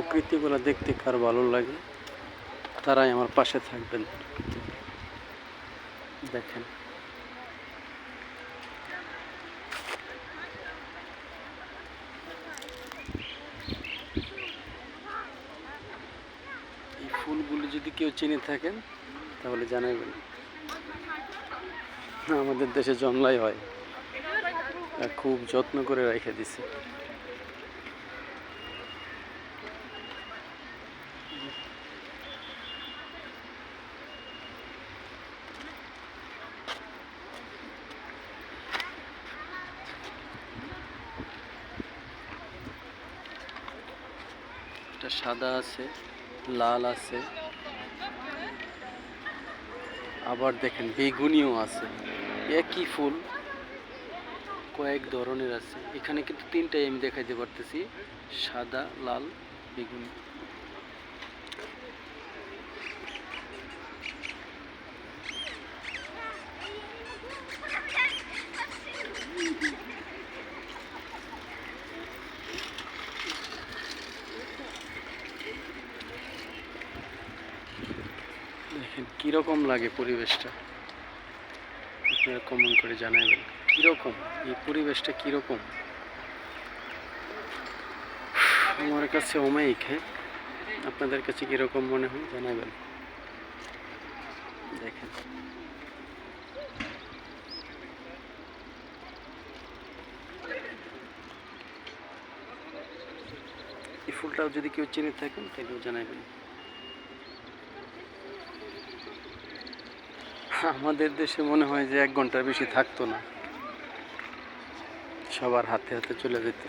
প্রকৃতিগুলো দেখতে কার ভালো লাগে তারাই আমার পাশে থাকবেন। দেখেন এই ফুলগুলি যদি কেউ চিনে থাকেন তাহলে জানাবেন। আমাদের দেশে জংলাই হয়, খুব যত্ন করে রেখে দিছে। এটা সাদা আছে, লাল আছে, আবার দেখেন বেগুনিও আছে। একই ফুল কয়েক ধরনের আছে। এখানে কিন্তু তিনটাই আমি দেখাইতে পারতেছি, সাদা, লাল, বেগুনি। দেখেন কিরকম লাগে পরিবেশটা, আপনারা কমেন্ট করে জানাবেন কিরকম এই পরিবেশটা কিরকম। আমার কাছে অমায়িক, হ্যাঁ, আপনাদের কাছে কিরকম মনে হয় জানাবেন। দেখেন এই ফুলটাও যদি কেউ চিনে থাকেন তাহলেও জানাবেন। আমাদের দেশে মনে হয় যে 1 ঘন্টার বেশি থাকতো না, সবার হাতে হাতে চলে যেত।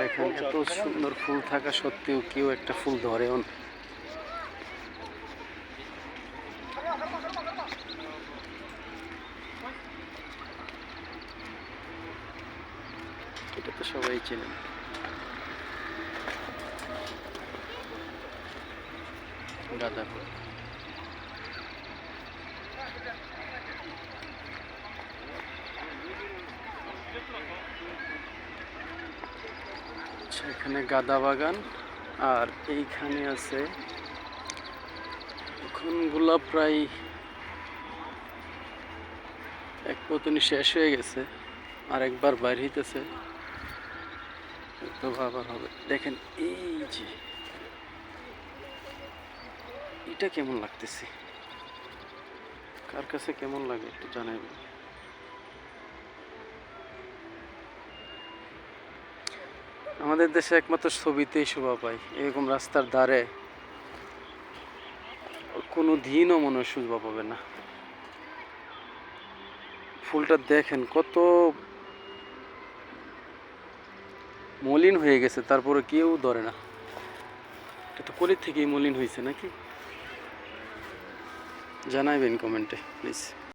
এখানে এত সুন্দর ফুল থাকা সত্ত্বেও কেউ একটা ফুল ধরেও না। এটা তো সবাই চেনেন। গাঁদা ফুল, এখানে গাঁদা বাগান, আর এইখানে আছে এখন গোলাপ প্রায় এক পতনি শেষ হয়ে গেছে, আর একবার বাইর হইতেছে, তো আবার হবে। দেখেন এই যে এটা কেমন লাগতেছে, কার কাছে কেমন লাগে একটু জানাবেন। আমাদের দেশে একমাত্র ছবিতেই শোভা পায়, এরকম রাস্তার ধারে কোনো দিনও মনে হয় শোভা পাবে না। ফুলটা দেখেন কত মলিন হয়ে গেছে, তারপরে কেউ ধরে না। এটা তো কলির থেকেই মলিন হয়েছে নাকি, জানাবেন কমেন্টে প্লিজ।